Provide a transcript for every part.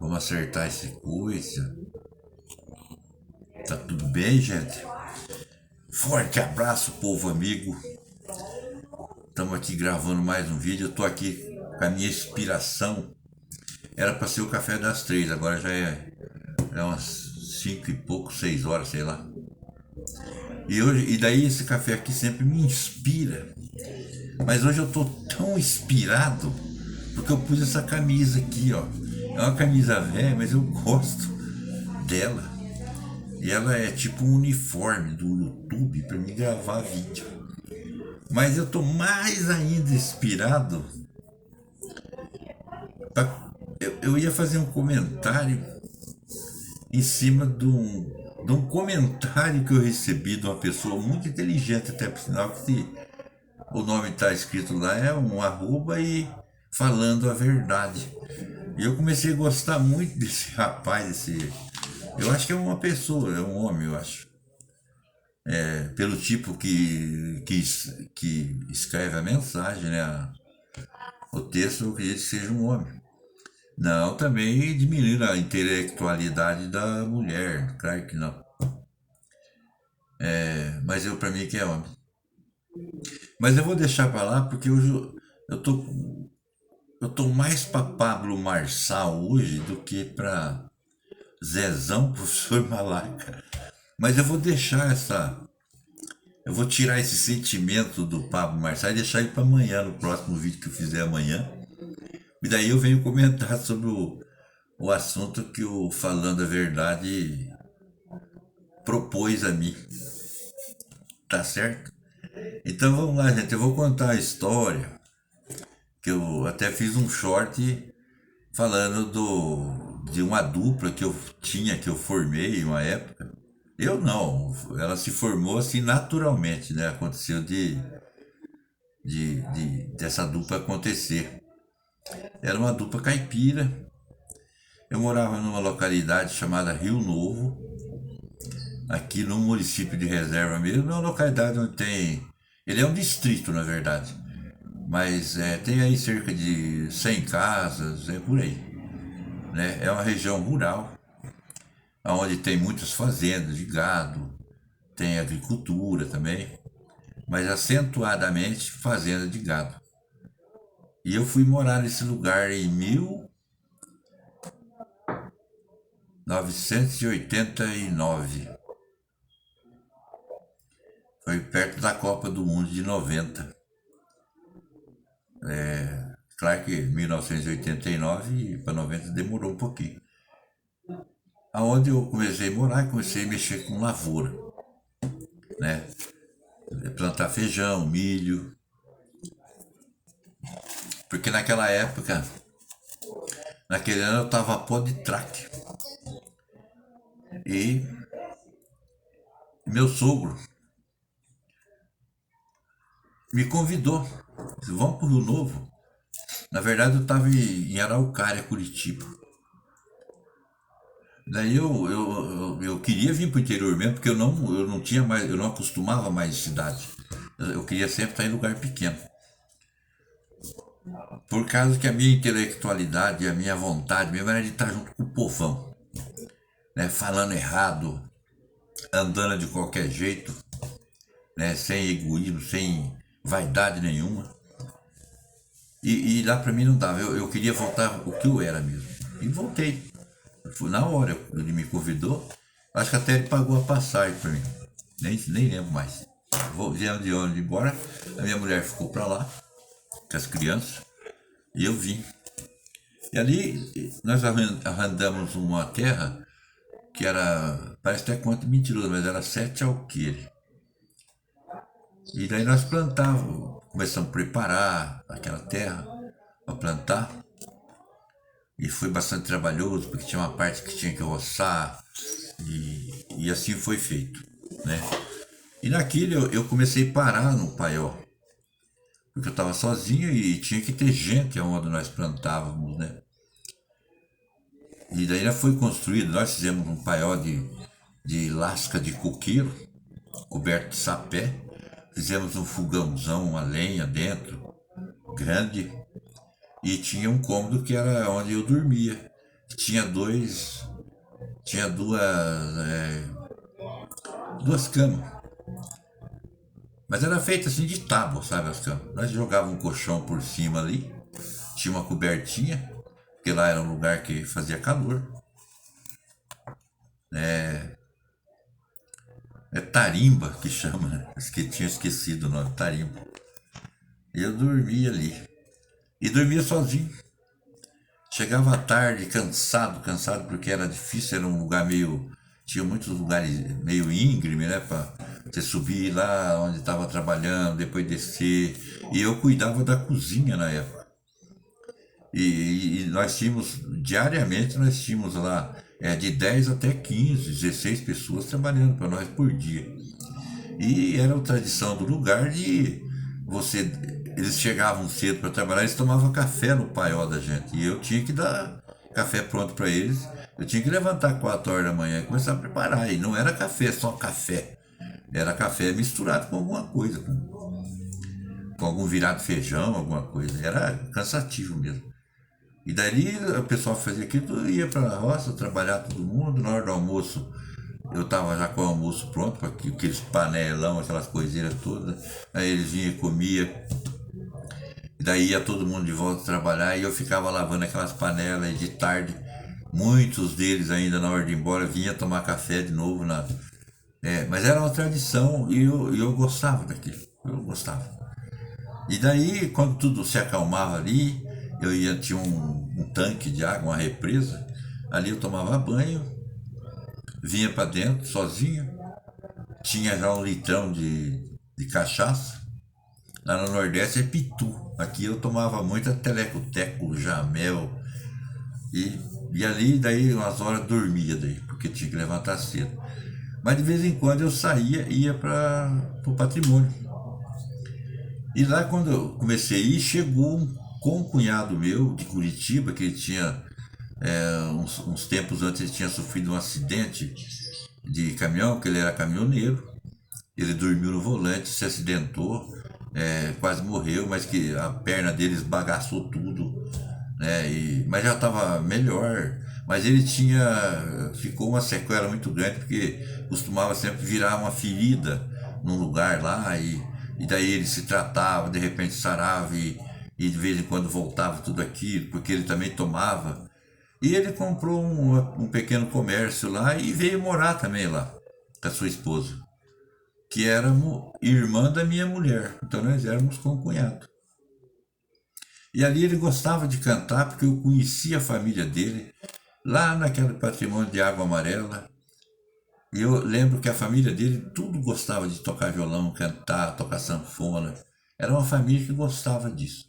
Vamos acertar essa coisa. Tá tudo bem, gente? Forte abraço, povo amigo. Estamos aqui gravando mais um vídeo. Eu tô aqui com a minha inspiração. Era para ser o café das 3, agora já é umas 5 e pouco, 6 horas, sei lá. E daí esse café aqui sempre me inspira. Mas hoje eu tô tão inspirado porque eu pus essa camisa aqui, ó. É uma camisa velha, mas eu gosto dela. E ela é tipo um uniforme do YouTube para me gravar vídeo. Mas eu tô mais ainda inspirado. Eu ia fazer um comentário em cima de um comentário que eu recebi de uma pessoa muito inteligente, até por sinal que o nome está escrito lá, é um arroba e falando a verdade. E eu comecei a gostar muito desse rapaz, eu acho que é uma pessoa, é um homem, eu acho. Pelo tipo que escreve a mensagem, né? O texto, eu acredito que seja um homem. Não, também diminuir a intelectualidade da mulher, claro que não. Mas eu, pra mim, que é homem. Mas eu vou deixar pra lá porque hoje eu tô, eu tô mais pra Pablo Marçal hoje do que pra Zezão, professor Malaca. Mas eu vou deixar essa. Eu vou tirar esse sentimento do Pablo Marçal e deixar ele pra amanhã, no próximo vídeo que eu fizer amanhã. E daí eu venho comentar sobre o assunto que o Falando a Verdade propôs a mim. Tá certo? Então vamos lá, gente. Eu vou contar a história que eu até fiz um short falando de uma dupla que eu tinha, que eu formei em uma época. Eu não, ela se formou assim naturalmente, né? Aconteceu dessa dupla acontecer. Era uma dupla caipira. Eu morava numa localidade chamada Rio Novo, aqui no município de Reserva mesmo, é uma localidade onde tem. Ele é um distrito, na verdade, mas tem aí cerca de 100 casas, é por aí. Né? É uma região rural, onde tem muitas fazendas de gado, tem agricultura também, mas acentuadamente fazenda de gado. E eu fui morar nesse lugar em 1989. Foi perto da Copa do Mundo de 90. Claro que 1989 para 90 demorou um pouquinho. Aonde eu comecei a morar, comecei a mexer com lavoura, né? Plantar feijão, milho. Porque naquela época, naquele ano eu tava a pó de traque. E meu sogro me convidou. Disse, vamos pro Rio Novo. Na verdade eu estava em Araucária, Curitiba. Daí eu queria vir pro interior mesmo, porque eu não tinha mais, eu não acostumava mais de cidade. Eu queria sempre estar em lugar pequeno. Por causa que a minha intelectualidade e a minha vontade mesmo era de estar junto com o povão. Né? Falando errado, andando de qualquer jeito, né? Sem egoísmo, sem vaidade nenhuma. E lá pra mim não dava, eu queria voltar o que eu era mesmo. E voltei. Fui na hora, ele me convidou, acho que até ele pagou a passagem pra mim. Nem lembro mais. Viemos de ônibus embora, a minha mulher ficou pra lá, com as crianças, e eu vim. E ali nós arrendamos uma terra que era, parece até quanto mentiroso, mas era 7 alqueires. E daí nós plantávamos, começamos a preparar aquela terra para plantar. E foi bastante trabalhoso, porque tinha uma parte que tinha que roçar, e assim foi feito, né? E naquilo eu comecei a parar no paiol, porque eu estava sozinho e tinha que ter gente onde nós plantávamos, né? E daí já foi construído, nós fizemos um paiol de lasca de coqueiro, coberto de sapé, fizemos um fogãozão, uma lenha dentro, grande, e tinha um cômodo que era onde eu dormia. tinha duas camas. Mas era feita assim de tábua, sabe, as camas. Nós jogávamos um colchão por cima ali, tinha uma cobertinha, porque lá era um lugar que fazia calor. É tarimba que chama, né? Que tinha esquecido o nome, tarimba. E eu dormia ali. E dormia sozinho. Chegava à tarde cansado porque era difícil, era um lugar meio. Tinha muitos lugares meio íngreme, né? Pra você subir lá onde estava trabalhando, depois descer. E eu cuidava da cozinha na época. E nós tínhamos, diariamente, nós tínhamos lá de 10 até 15, 16 pessoas trabalhando para nós por dia. E era a tradição do lugar de você. Eles chegavam cedo para trabalhar, eles tomavam café no paiol da gente. E eu tinha que dar café pronto para eles. Eu tinha que levantar 4 horas da manhã e começar a preparar. E não era café, só café. Era café misturado com alguma coisa, com algum virado feijão, alguma coisa. Era cansativo mesmo. E daí o pessoal fazia aquilo, ia para a roça, trabalhar todo mundo. Na hora do almoço, eu estava já com o almoço pronto, para aqueles panelão, aquelas coiseiras todas. Aí eles vinham e comiam. E daí ia todo mundo de volta trabalhar e eu ficava lavando aquelas panelas. E de tarde, muitos deles ainda na hora de ir embora vinha tomar café de novo. Mas era uma tradição e eu gostava daquilo. Eu gostava. E daí, quando tudo se acalmava ali, tinha um tanque de água, uma represa. Ali eu tomava banho, vinha para dentro sozinho. Tinha já um litrão de cachaça. Lá no Nordeste é pitu. Aqui eu tomava muita teleco-teco, jamel. E ali, daí, umas horas dormia daí, porque tinha que levantar cedo. Mas de vez em quando eu saía e ia para o patrimônio. E lá, quando eu comecei a ir, chegou um concunhado meu de Curitiba, que ele tinha, uns tempos antes, ele tinha sofrido um acidente de caminhão, que ele era caminhoneiro. Ele dormiu no volante, se acidentou, quase morreu, mas que a perna dele esbagaçou tudo, né? Mas já estava melhor. Mas ele ficou uma sequela muito grande, porque costumava sempre virar uma ferida num lugar lá, e daí ele se tratava, de repente sarava, e de vez em quando voltava tudo aquilo, porque ele também tomava. E ele comprou um pequeno comércio lá e veio morar também lá, com a sua esposa, que era irmã da minha mulher. Então nós éramos concunhados. E ali ele gostava de cantar, porque eu conhecia a família dele, lá naquele patrimônio de Água Amarela. E eu lembro que a família dele tudo gostava de tocar violão, cantar, tocar sanfona. Era uma família que gostava disso.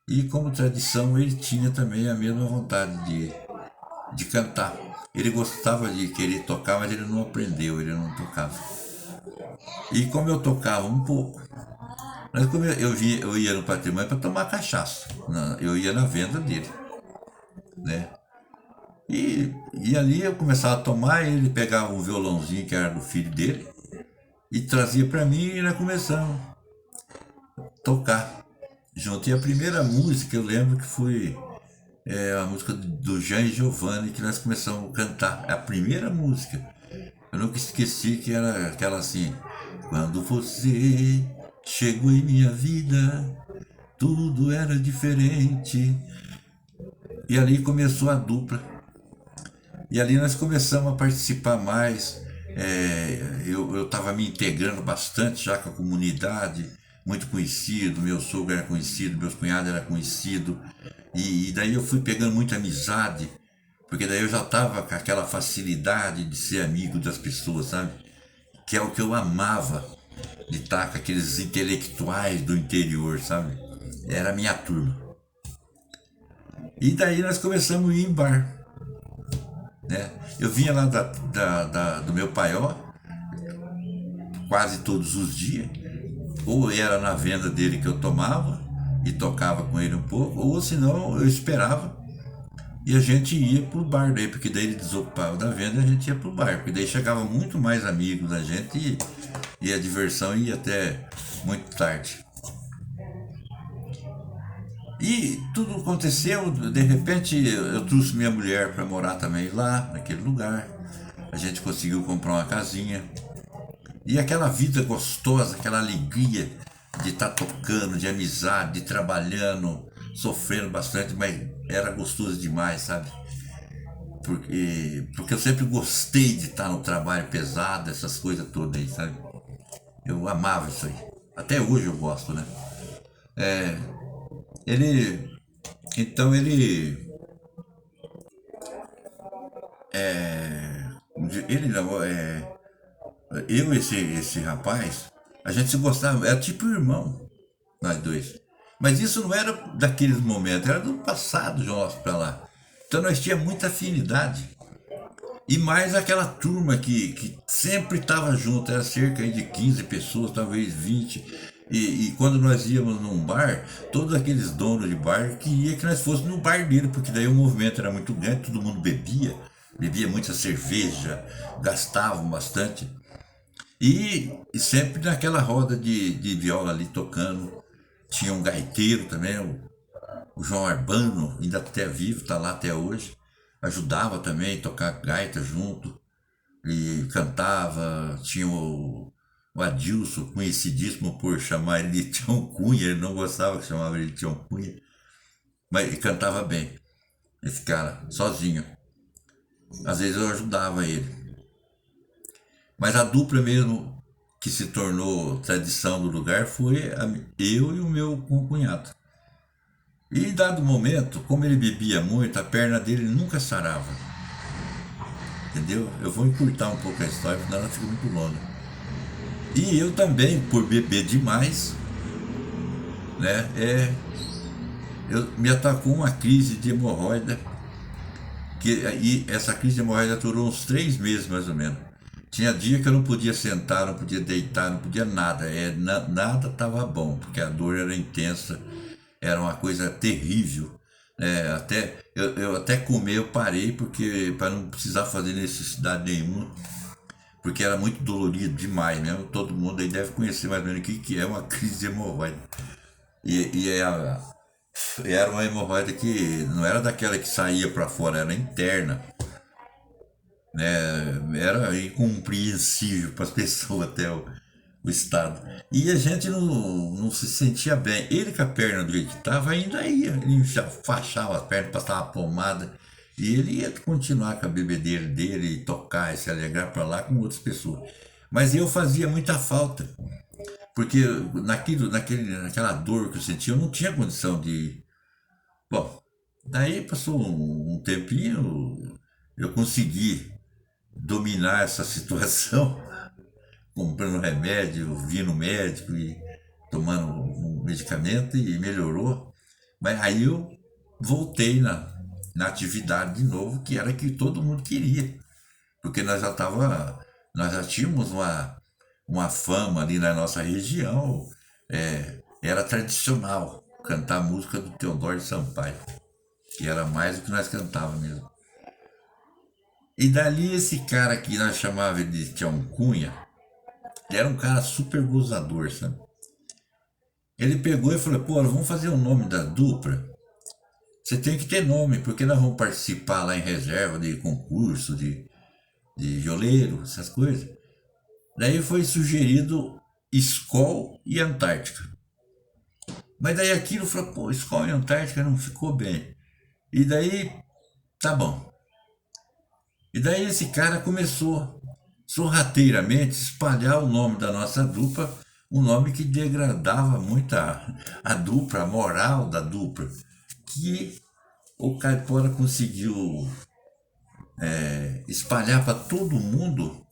E como tradição, ele tinha também a mesma vontade de cantar. Ele gostava de querer tocar, mas ele não aprendeu, ele não tocava. E como eu tocava um pouco, eu ia no patrimônio para tomar cachaça. Eu ia na venda dele, né? E ali eu começava a tomar, ele pegava um violãozinho que era do filho dele e trazia para mim e nós começamos a tocar junto. E a primeira música eu lembro que foi a música do Jean e Giovanni, que nós começamos a cantar. A primeira música. Eu nunca esqueci, que era aquela assim: quando você chegou em minha vida, tudo era diferente. E ali começou a dupla. E ali nós começamos a participar mais. Eu estava me integrando bastante já com a comunidade, muito conhecido, meu sogro era conhecido, meus cunhados eram conhecidos. E daí eu fui pegando muita amizade, porque daí eu já estava com aquela facilidade de ser amigo das pessoas, sabe? Que é o que eu amava, de estar com aqueles intelectuais do interior, sabe? Era a minha turma. E daí nós começamos a ir em bar, né? Eu vinha lá do meu paió quase todos os dias, ou era na venda dele que eu tomava e tocava com ele um pouco, ou senão eu esperava e a gente ia pro bar daí, porque daí ele desocupava da venda e a gente ia pro bar, porque daí chegava muito mais amigos da gente e a diversão ia até muito tarde. E tudo aconteceu, de repente eu trouxe minha mulher para morar também lá, naquele lugar. A gente conseguiu comprar uma casinha. E aquela vida gostosa, aquela alegria de estar tocando, de amizade, de trabalhando, sofrendo bastante, mas era gostoso demais, sabe? Porque eu sempre gostei de estar no trabalho pesado, essas coisas todas aí, sabe? Eu amava isso aí. Até hoje eu gosto, né? Ele. Então ele. Ele não. Eu e esse rapaz, a gente se gostava, era tipo irmão, nós dois. Mas isso não era daqueles momentos, era do passado nosso pra lá. Então nós tínhamos muita afinidade. E mais aquela turma que sempre estava junto, era cerca de 15 pessoas, talvez 20. E quando nós íamos num bar, todos aqueles donos de bar queriam que nós fôssemos no bar dele, porque daí o movimento era muito grande, todo mundo bebia muita cerveja, gastavam bastante. E sempre naquela roda de viola ali tocando. Tinha um gaiteiro também, o João Arbano, ainda até vivo, está lá até hoje. Ajudava também a tocar gaita junto. E cantava. Tinha o Adilson, conhecidíssimo por chamar ele de Tião Cunha. Ele não gostava que chamava ele de Tião Cunha. Mas ele cantava bem, esse cara, sozinho. Às vezes eu ajudava ele. Mas a dupla mesmo que se tornou tradição do lugar foi eu e o meu concunhado. E em dado momento, como ele bebia muito, a perna dele nunca sarava. Entendeu? Eu vou encurtar um pouco a história, senão ela fica muito longa. E eu também, por beber demais, né? Me atacou uma crise de hemorroida. E essa crise de hemorroida durou uns 3 meses mais ou menos. Tinha dia que eu não podia sentar, não podia deitar, não podia nada. Nada estava bom, porque a dor era intensa, era uma coisa terrível. Eu até comer eu parei porque para não precisar fazer necessidade nenhuma, porque era muito dolorido demais mesmo. Todo mundo aí deve conhecer mais ou menos o que é uma crise de hemorroida. Era uma hemorroida que não era daquela que saía para fora, era interna, né? Era incompreensível para as pessoas até o estado. E a gente não se sentia bem. Ele com a perna do jeito que estava ainda ia. Ele fachava as pernas, passava pomada. E ele ia continuar com a bebedeira dele e tocar e se alegrar para lá com outras pessoas. Mas eu fazia muita falta. Porque naquela dor que eu sentia, eu não tinha condição de. Bom, daí passou um tempinho, eu consegui dominar essa situação, comprando remédio, vindo no médico e tomando um medicamento e melhorou. Mas aí eu voltei na atividade de novo, que era que todo mundo queria. Porque nós já tínhamos uma fama ali na nossa região, era tradicional cantar música do Teodoro Sampaio, que era mais do que nós cantávamos mesmo. E dali esse cara que nós chamava de Tião Cunha, ele era um cara super gozador, sabe? Ele pegou e falou, pô, vamos fazer o nome da dupla. Você tem que ter nome, porque nós vamos participar lá em reserva de concurso, de violeiro, essas coisas. Daí foi sugerido Skol e Antártica. Mas daí aquilo falou, pô, Skol e Antártica não ficou bem. E daí, tá bom. E daí esse cara começou sorrateiramente espalhar o nome da nossa dupla, um nome que degradava muito a dupla, a moral da dupla, que o Caipora conseguiu espalhar para todo mundo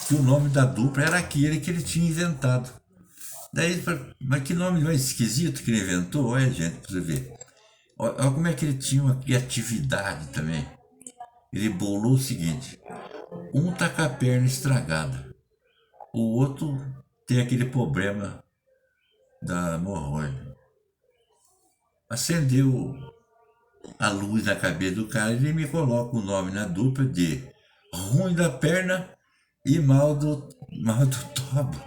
que o nome da dupla era aquele que ele tinha inventado. Daí, mas que nome mais esquisito que ele inventou? Olha, gente, pra você ver. Olha como é que ele tinha uma criatividade também. Ele bolou o seguinte: um tá com a perna estragada, o outro tem aquele problema da hemorroida. Acendeu a luz na cabeça do cara e ele me coloca o nome na dupla de ruim da perna e mal do tobo.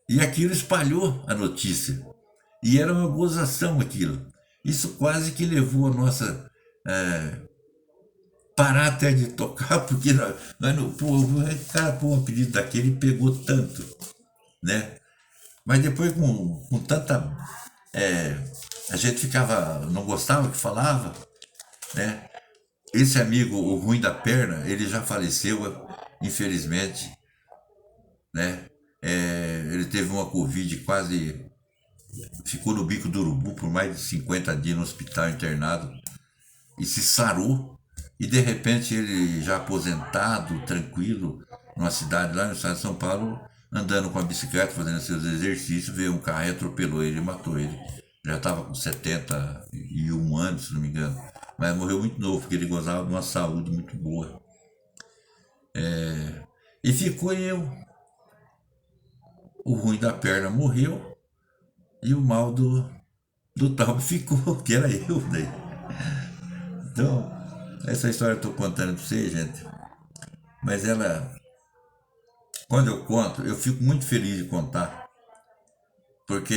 E aquilo espalhou a notícia. E era uma gozação aquilo. Isso quase que levou a nossa parar até de tocar, porque nós não, pô, o cara pôr um apelido daquele pegou tanto, né? Mas depois com tanta. é, a gente ficava, não gostava que falava, né? Esse amigo, o ruim da perna, ele já faleceu, infelizmente, né? Ele teve uma Covid quase. Ficou no bico do urubu por mais de 50 dias no hospital internado e se sarou. E de repente ele já aposentado, tranquilo, numa cidade lá no estado de São Paulo, andando com a bicicleta, fazendo seus exercícios, veio um carro e atropelou ele e matou ele. Já estava com 71 anos, se não me engano. Mas morreu muito novo, porque ele gozava de uma saúde muito boa. E ficou eu. O ruim da perna morreu e o mal do tal ficou, que era eu daí. Então, essa história eu estou contando para vocês, gente. Mas ela, quando eu conto, eu fico muito feliz de contar. Porque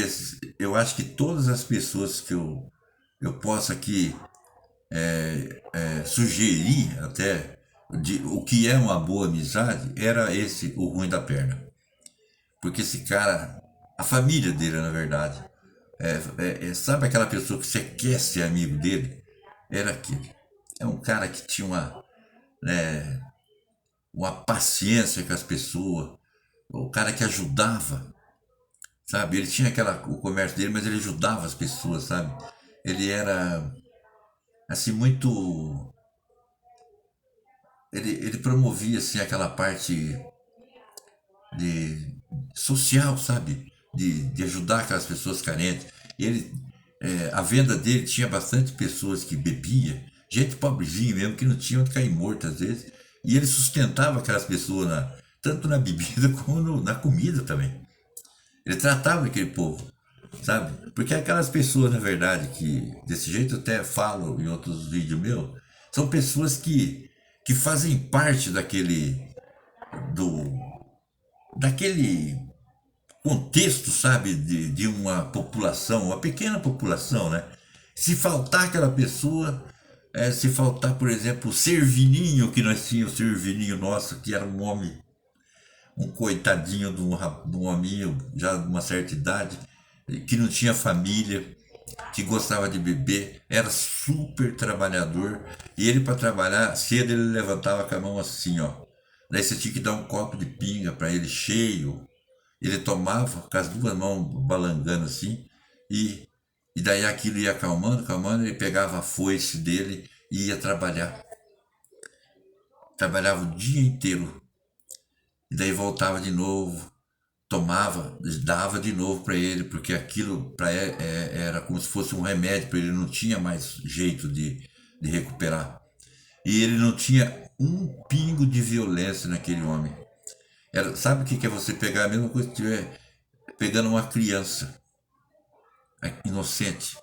eu acho que todas as pessoas que eu posso aqui sugerir até de o que é uma boa amizade, era esse o ruim da perna. Porque esse cara, a família dele, na verdade, sabe aquela pessoa que você quer ser amigo dele? Era aquele. É um cara que tinha uma paciência com as pessoas, o cara que ajudava, sabe? Ele tinha o comércio dele, mas ele ajudava as pessoas, sabe? Ele era, assim, muito. Ele promovia, assim, aquela parte de social, sabe? De ajudar aquelas pessoas carentes. Ele, a venda dele tinha bastante pessoas que bebia, gente pobrezinha mesmo, que não tinha onde cair morto às vezes. E ele sustentava aquelas pessoas tanto na bebida como na comida também. Ele tratava aquele povo, sabe? Porque aquelas pessoas, na verdade, que desse jeito eu até falo em outros vídeos meus, são pessoas que fazem parte do, daquele contexto, sabe, de uma população, uma pequena população, né? Se faltar aquela pessoa, se faltar, por exemplo, o Servininho, que nós tínhamos, o Servininho nosso, que era um homem, um coitadinho de um hominho já de uma certa idade, que não tinha família, que gostava de beber, era super trabalhador, e ele para trabalhar cedo ele levantava com a mão assim, ó. Daí você tinha que dar um copo de pinga para ele cheio, ele tomava com as duas mãos balangando assim, e, e daí aquilo ia acalmando, acalmando, ele pegava a foice dele e ia trabalhar. Trabalhava o dia inteiro. E daí voltava de novo, tomava, dava de novo para ele, porque aquilo para ele era como se fosse um remédio para ele, não tinha mais jeito de recuperar. E ele não tinha um pingo de violência naquele homem. Sabe o que é você pegar a mesma coisa que estiver pegando uma criança inocente?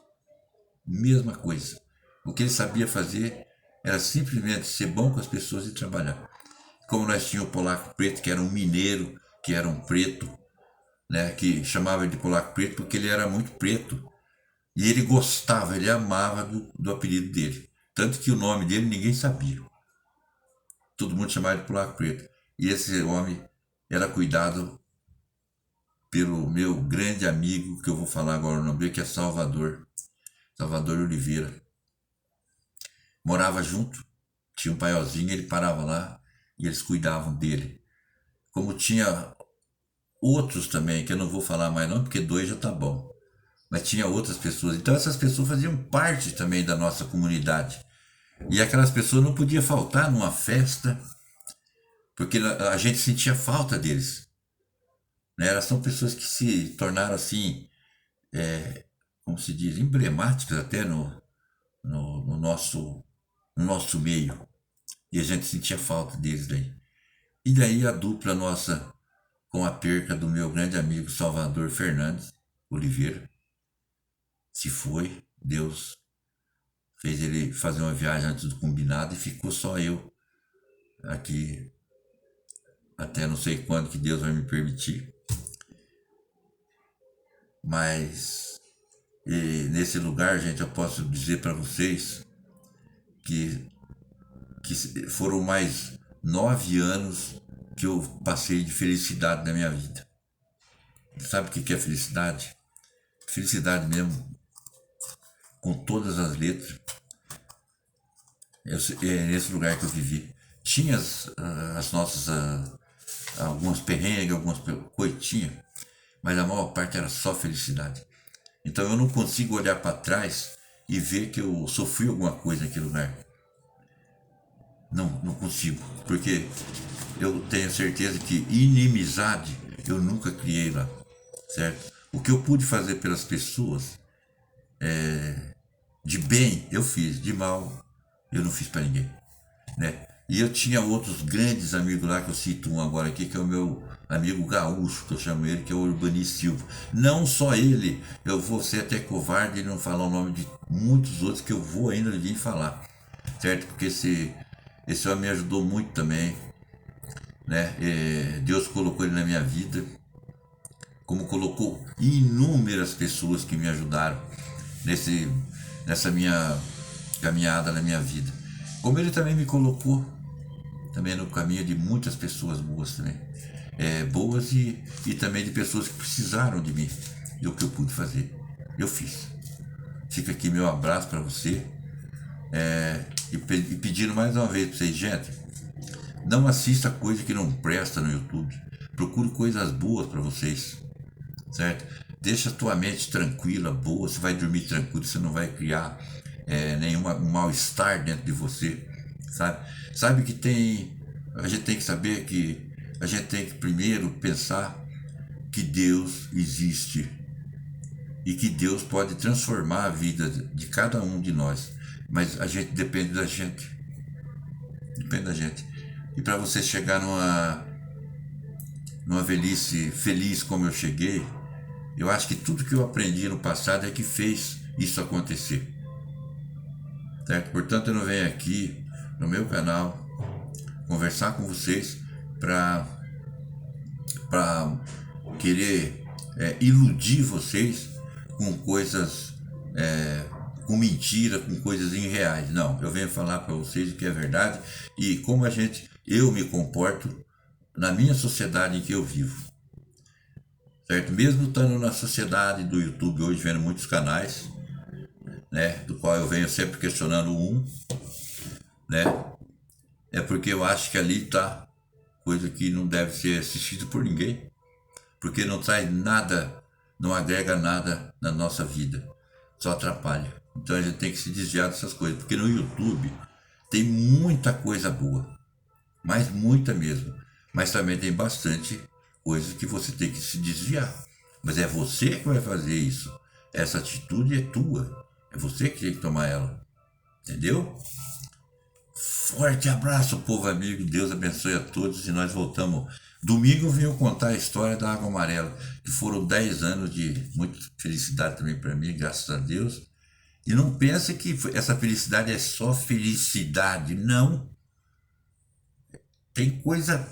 Mesma coisa. O que ele sabia fazer era simplesmente ser bom com as pessoas e trabalhar. Como nós tínhamos o polaco preto, que era um mineiro, que era um preto, né, que chamava ele de polaco preto porque ele era muito preto. E ele gostava, ele amava do apelido dele. Tanto que o nome dele ninguém sabia. Todo mundo chamava de polaco preto. E esse homem era cuidado pelo meu grande amigo, que eu vou falar agora o nome dele, que é Salvador. Salvador Oliveira. Morava junto, tinha um paiolzinho, ele parava lá e eles cuidavam dele. Como tinha outros também, que eu não vou falar mais não, porque dois já tá bom. Mas tinha outras pessoas. Então essas pessoas faziam parte também da nossa comunidade. E aquelas pessoas não podiam faltar numa festa, porque a gente sentia falta deles. Né? Elas são pessoas que se tornaram assim, como se diz, emblemáticas até no nosso meio. E a gente sentia falta deles daí. E daí a dupla nossa, com a perca do meu grande amigo Salvador Fernandes Oliveira, se foi, Deus fez ele fazer uma viagem antes do combinado e ficou só eu aqui até não sei quando que Deus vai me permitir. Mas E nesse lugar, gente, eu posso dizer para vocês que, que foram mais 9 anos que eu passei de felicidade na minha vida. Sabe o que é felicidade? Felicidade mesmo, com todas as letras. É nesse lugar que eu vivi. Tinha as nossas, algumas perrengues, algumas coitinhas, mas a maior parte era só felicidade. Então eu não consigo olhar para trás e ver que eu sofri alguma coisa naquele lugar. Não consigo, porque eu tenho certeza que inimizade eu nunca criei lá, certo? O que eu pude fazer pelas pessoas, de bem eu fiz, de mal eu não fiz para ninguém, né? E eu tinha outros grandes amigos lá, que eu cito um agora aqui, que é o meu amigo gaúcho, que eu chamo ele, que é o Urbani Silva. Não só ele, eu vou ser até covarde de não falar o nome de muitos outros que eu vou ainda vir falar, certo? Porque esse homem me ajudou muito também, né? Deus colocou ele na minha vida, como colocou inúmeras pessoas que me ajudaram nessa minha caminhada na minha vida. Como ele também me colocou também no caminho de muitas pessoas boas também. Boas e também de pessoas que precisaram de mim. E o que eu pude fazer, eu fiz. Fica aqui meu abraço para você. E pedindo mais uma vez para vocês, gente, não assista coisa que não presta no YouTube. Procure coisas boas para vocês, certo? Deixa a tua mente tranquila, boa. Você vai dormir tranquilo, você não vai criar um mal-estar dentro de você, sabe? Sabe que a gente tem que saber que a gente tem que primeiro pensar que Deus existe e que Deus pode transformar a vida de cada um de nós, mas a gente depende da gente, E para você chegar numa velhice feliz como eu cheguei, eu acho que tudo que eu aprendi no passado é que fez isso acontecer, certo? Portanto, eu não venho aqui no meu canal conversar com vocês para querer iludir vocês com coisas, com mentira, com coisas irreais. Não, eu venho falar para vocês o que é verdade e como eu me comporto na minha sociedade em que eu vivo, certo? Mesmo estando na sociedade do YouTube hoje, vendo muitos canais, né, do qual eu venho sempre questionando né, é porque eu acho que ali está coisa que não deve ser assistida por ninguém, porque não traz nada, não agrega nada na nossa vida, só atrapalha. Então a gente tem que se desviar dessas coisas, porque no YouTube tem muita coisa boa, mas muita mesmo, mas também tem bastante coisas que você tem que se desviar. Mas é você que vai fazer isso, essa atitude é tua, é você que tem que tomar ela, entendeu? Forte abraço, povo amigo, Deus abençoe a todos e nós voltamos. Domingo eu venho contar a história da Água Amarela, que foram 10 anos de muita felicidade também para mim, graças a Deus. E não pense que essa felicidade é só felicidade, não. Tem coisa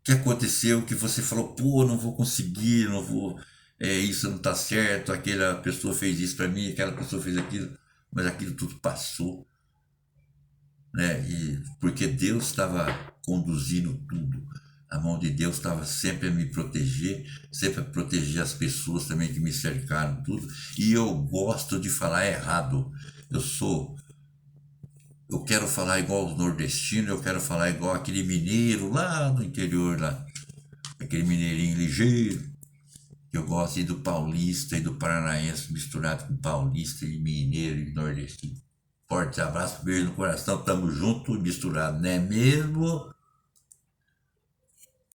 que aconteceu que você falou, pô, não vou conseguir, não vou, isso não tá certo, aquela pessoa fez isso para mim, aquela pessoa fez aquilo, mas aquilo tudo passou, né? E porque Deus estava conduzindo tudo. A mão de Deus estava sempre a me proteger, sempre a proteger as pessoas também que me cercaram, tudo. E eu gosto de falar errado. Eu quero falar igual os nordestinos, eu quero falar igual aquele mineiro lá do interior, lá, aquele mineirinho ligeiro. Eu gosto do paulista e do paranaense misturado com paulista e mineiro e nordestino. Forte abraço, beijo no coração, tamo junto e misturado, não é mesmo?